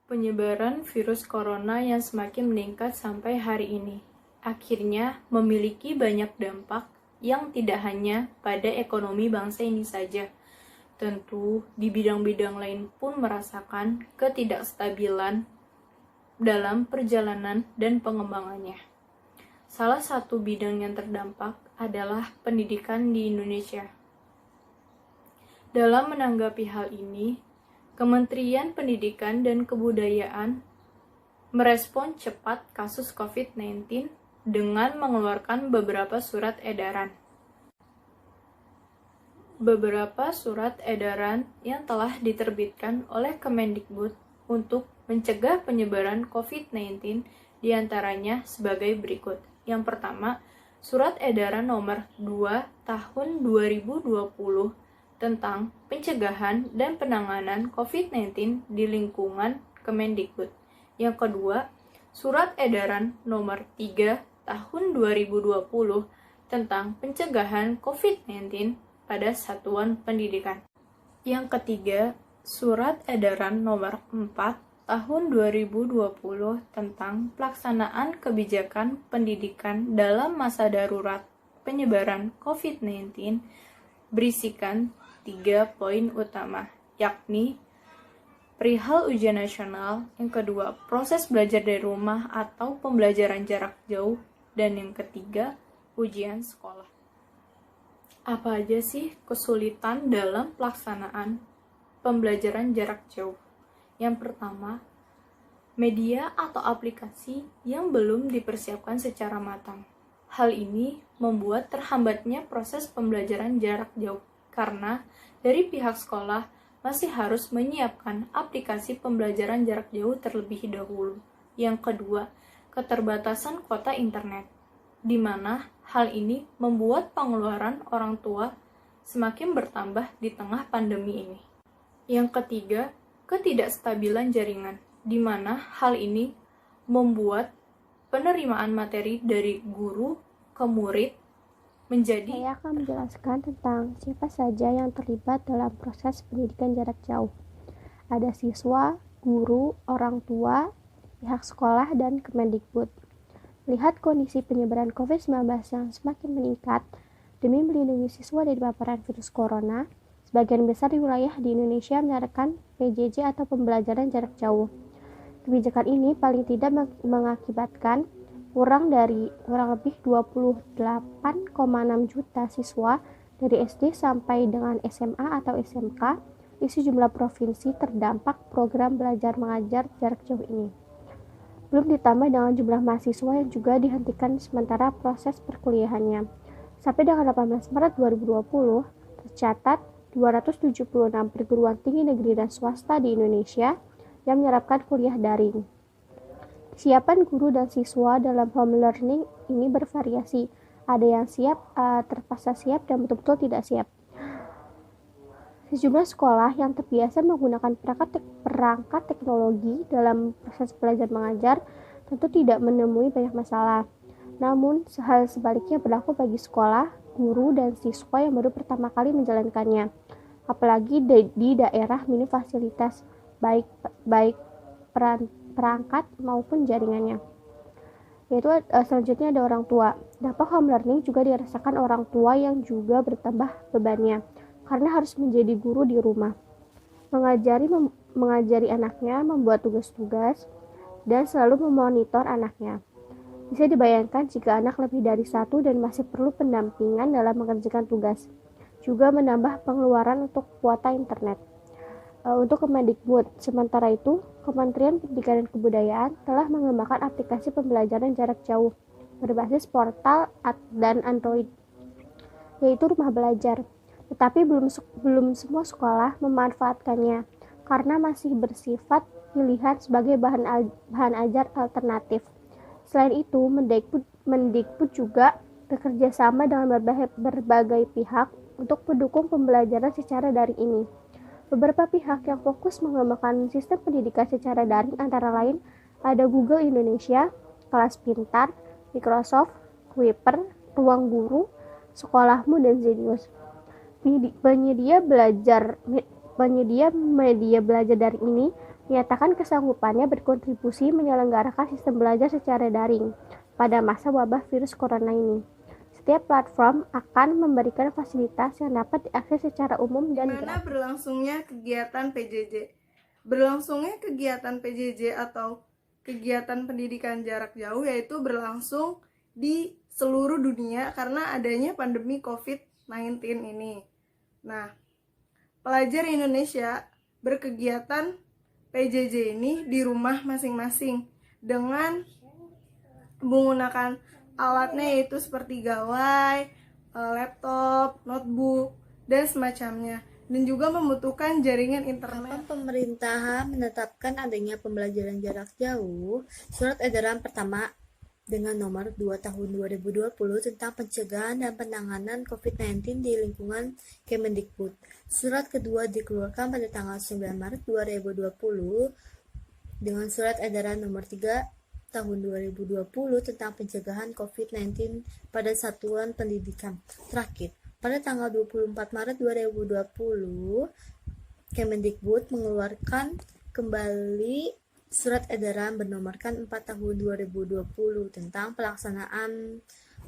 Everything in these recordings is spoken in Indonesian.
Penyebaran virus corona yang semakin meningkat sampai hari ini akhirnya memiliki banyak dampak yang tidak hanya pada ekonomi bangsa ini saja. Tentu di bidang-bidang lain pun merasakan ketidakstabilan dalam perjalanan dan pengembangannya. Salah satu bidang yang terdampak adalah pendidikan di Indonesia. Dalam menanggapi hal ini, Kementerian Pendidikan dan Kebudayaan merespon cepat kasus COVID-19 dengan mengeluarkan beberapa surat edaran. Beberapa surat edaran yang telah diterbitkan oleh Kemendikbud untuk mencegah penyebaran COVID-19 diantaranya sebagai berikut. Yang pertama, Surat Edaran Nomor 2 Tahun 2020 tentang pencegahan dan penanganan COVID-19 di lingkungan Kemendikbud. Yang kedua, Surat Edaran Nomor 3 Tahun 2020 tentang pencegahan COVID-19 pada satuan pendidikan. Yang ketiga, Surat Edaran Nomor 4 Tahun 2020 tentang pelaksanaan kebijakan pendidikan dalam masa darurat penyebaran COVID-19 berisikan 3 poin utama, yakni perihal ujian nasional, yang kedua proses belajar dari rumah atau pembelajaran jarak jauh, dan yang ketiga ujian sekolah. Apa aja sih kesulitan dalam pelaksanaan pembelajaran jarak jauh? Yang pertama, media atau aplikasi yang belum dipersiapkan secara matang. Hal ini membuat terhambatnya proses pembelajaran jarak jauh karena dari pihak sekolah masih harus menyiapkan aplikasi pembelajaran jarak jauh terlebih dahulu. Yang kedua, keterbatasan kuota internet, di mana hal ini membuat pengeluaran orang tua semakin bertambah di tengah pandemi ini. Yang ketiga, ketidakstabilan jaringan, di mana hal ini membuat penerimaan materi dari guru ke murid menjadi... Saya akan menjelaskan tentang siapa saja yang terlibat dalam proses pendidikan jarak jauh. Ada siswa, guru, orang tua, pihak sekolah, dan Kemendikbud. Melihat kondisi penyebaran COVID-19 yang semakin meningkat, demi melindungi siswa dari paparan virus corona, sebagian besar di wilayah di Indonesia menerapkan PJJ atau pembelajaran jarak jauh. Kebijakan ini paling tidak mengakibatkan kurang lebih 28,6 juta siswa dari SD sampai dengan SMA atau SMK di sejumlah provinsi terdampak program belajar mengajar jarak jauh ini. Belum ditambah dengan jumlah mahasiswa yang juga dihentikan sementara proses perkuliahannya. Sampai dengan 18 Maret 2020, tercatat 276 perguruan tinggi negeri dan swasta di Indonesia yang menerapkan kuliah daring. Kesiapan guru dan siswa dalam home learning ini bervariasi. Ada yang siap, terpaksa siap, dan betul-betul tidak siap. Sejumlah sekolah yang terbiasa menggunakan perangkat teknologi dalam proses belajar mengajar tentu tidak menemui banyak masalah. Namun, hal sebaliknya berlaku bagi sekolah, guru, dan siswa yang baru pertama kali menjalankannya. Apalagi di daerah minim fasilitas, baik perangkat maupun jaringannya. Yaitu selanjutnya ada orang tua. Dampak home learning juga dirasakan orang tua yang juga bertambah bebannya karena harus menjadi guru di rumah, mengajari anaknya, membuat tugas-tugas, dan selalu memonitor anaknya. Bisa dibayangkan jika anak lebih dari satu dan masih perlu pendampingan dalam mengerjakan tugas. Juga menambah pengeluaran untuk kuota internet. Untuk Kemendikbud, sementara itu, Kementerian Pendidikan dan Kebudayaan telah mengembangkan aplikasi pembelajaran jarak jauh berbasis portal dan Android, yaitu Rumah Belajar. Tetapi belum semua sekolah memanfaatkannya karena masih bersifat pilihan sebagai bahan ajar alternatif. Selain itu, Mendikbud juga bekerja sama dengan berbagai pihak untuk mendukung pembelajaran secara daring ini. Beberapa pihak yang fokus mengembangkan sistem pendidikan secara daring antara lain ada Google Indonesia, Kelas Pintar, Microsoft, Kuiper, Ruang Guru, Sekolahmu, dan Zenius. Penyedia media belajar daring ini menyatakan kesanggupannya berkontribusi menyelenggarakan sistem belajar secara daring pada masa wabah virus corona ini. Setiap platform akan memberikan fasilitas yang dapat diakses secara umum dan gratis. Berlangsungnya kegiatan PJJ? Berlangsungnya kegiatan PJJ atau kegiatan pendidikan jarak jauh yaitu berlangsung di seluruh dunia karena adanya pandemi COVID-19 ini. Nah, pelajar Indonesia berkegiatan PJJ ini di rumah masing-masing dengan menggunakan alatnya yaitu seperti gawai, laptop, notebook, dan semacamnya, dan juga membutuhkan jaringan internet. Pemerintah menetapkan adanya pembelajaran jarak jauh, Surat Edaran Pertama dengan nomor 2 tahun 2020 tentang pencegahan dan penanganan COVID-19 di lingkungan Kemendikbud. Surat kedua dikeluarkan pada tanggal 9 Maret 2020 dengan Surat Edaran nomor 3 tahun 2020 tentang pencegahan COVID-19 pada satuan pendidikan. Terakhir, pada tanggal 24 Maret 2020, Kemendikbud mengeluarkan kembali Surat Edaran bernomorkan 4 tahun 2020 tentang pelaksanaan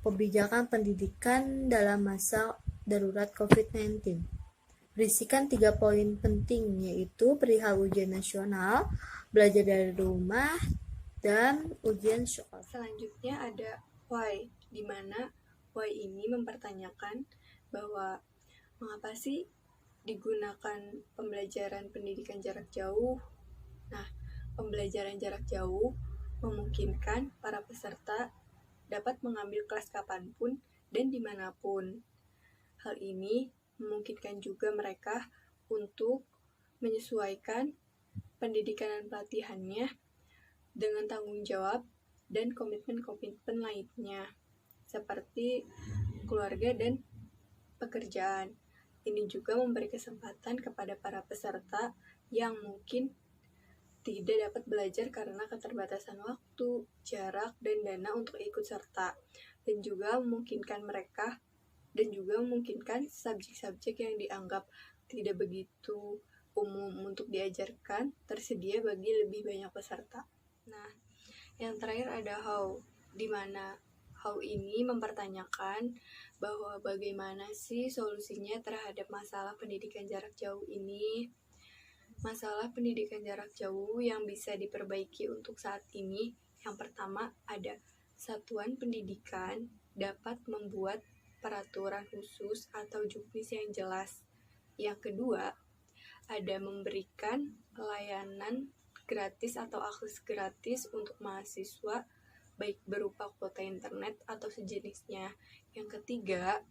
kebijakan pendidikan dalam masa darurat COVID-19. Berisikan 3 poin penting, yaitu perihal ujian nasional, belajar dari rumah, dan ujian sekolah. Selanjutnya ada why, di mana why ini mempertanyakan bahwa mengapa sih digunakan pembelajaran pendidikan jarak jauh. Nah, pembelajaran jarak jauh memungkinkan para peserta dapat mengambil kelas kapanpun dan dimanapun. Hal ini memungkinkan juga mereka untuk menyesuaikan pendidikan dan pelatihannya dengan tanggung jawab dan komitmen-komitmen lainnya, seperti keluarga dan pekerjaan. Ini juga memberi kesempatan kepada para peserta yang mungkin tidak dapat belajar karena keterbatasan waktu, jarak, dan dana untuk ikut serta, dan juga memungkinkan subjek-subjek yang dianggap tidak begitu umum untuk diajarkan tersedia bagi lebih banyak peserta. Nah, yang terakhir ada how, di mana how ini mempertanyakan bahwa bagaimana sih solusinya terhadap masalah pendidikan jarak jauh ini. Masalah pendidikan jarak jauh yang bisa diperbaiki untuk saat ini, yang pertama ada satuan pendidikan dapat membuat peraturan khusus atau juknis yang jelas. Yang kedua, ada memberikan layanan gratis atau akses gratis untuk mahasiswa, baik berupa kuota internet atau sejenisnya. Yang ketiga,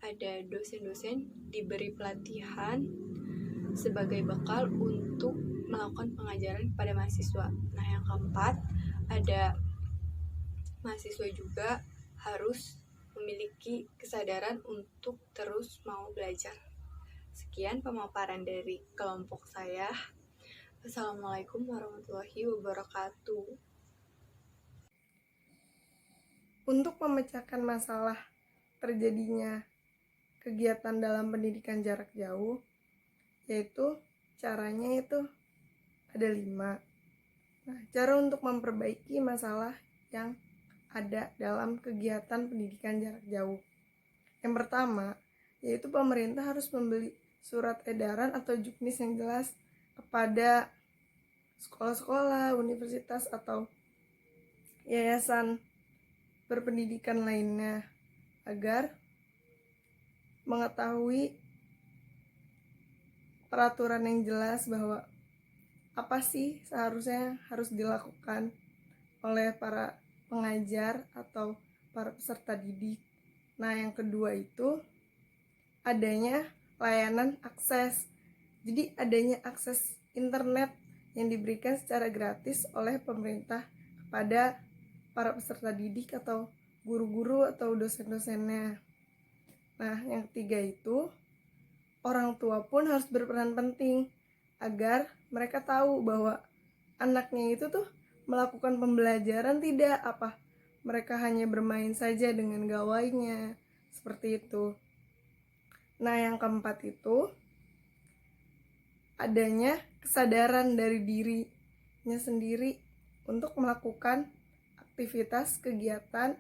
ada dosen-dosen diberi pelatihan sebagai bekal untuk melakukan pengajaran kepada mahasiswa. Nah, yang keempat, ada mahasiswa juga harus memiliki kesadaran untuk terus mau belajar. Sekian pemaparan dari kelompok saya. Assalamualaikum warahmatullahi wabarakatuh. Untuk memecahkan masalah terjadinya kegiatan dalam pendidikan jarak jauh, yaitu caranya itu ada 5. Nah, cara untuk memperbaiki masalah yang ada dalam kegiatan pendidikan jarak jauh. Yang pertama, yaitu pemerintah harus membeli surat edaran atau juknis yang jelas kepada sekolah-sekolah, universitas, atau yayasan berpendidikan lainnya agar mengetahui peraturan yang jelas bahwa apa sih seharusnya harus dilakukan oleh para pengajar atau para peserta didik. Nah, yang kedua itu adanya layanan akses. Jadi adanya akses internet yang diberikan secara gratis oleh pemerintah kepada para peserta didik atau guru-guru atau dosen-dosennya. Nah, yang ketiga itu orang tua pun harus berperan penting agar mereka tahu bahwa anaknya itu tuh melakukan pembelajaran tidak mereka hanya bermain saja dengan gawainya, seperti itu. Nah, yang keempat itu adanya kesadaran dari dirinya sendiri untuk melakukan aktivitas kegiatan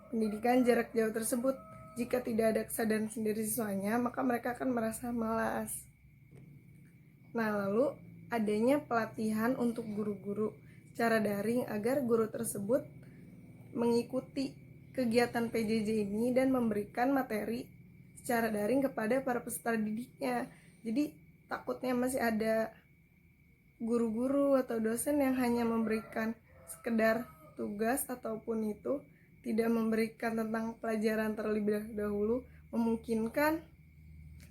pendidikan jarak jauh tersebut. Jika tidak ada kesadaran sendiri siswanya, maka mereka akan merasa malas. Nah, lalu adanya pelatihan untuk guru-guru secara daring agar guru tersebut mengikuti kegiatan PJJ ini dan memberikan materi secara daring kepada para peserta didiknya. Jadi takutnya masih ada guru-guru atau dosen yang hanya memberikan sekedar tugas ataupun itu tidak memberikan tentang pelajaran terlebih dahulu, memungkinkan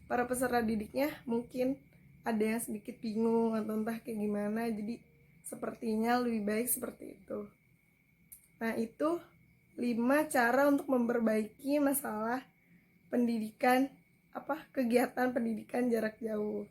para peserta didiknya mungkin ada yang sedikit bingung atau entah kayak gimana. Jadi sepertinya lebih baik seperti itu. Nah, itu 5 cara untuk memperbaiki masalah pendidikan kegiatan pendidikan jarak jauh.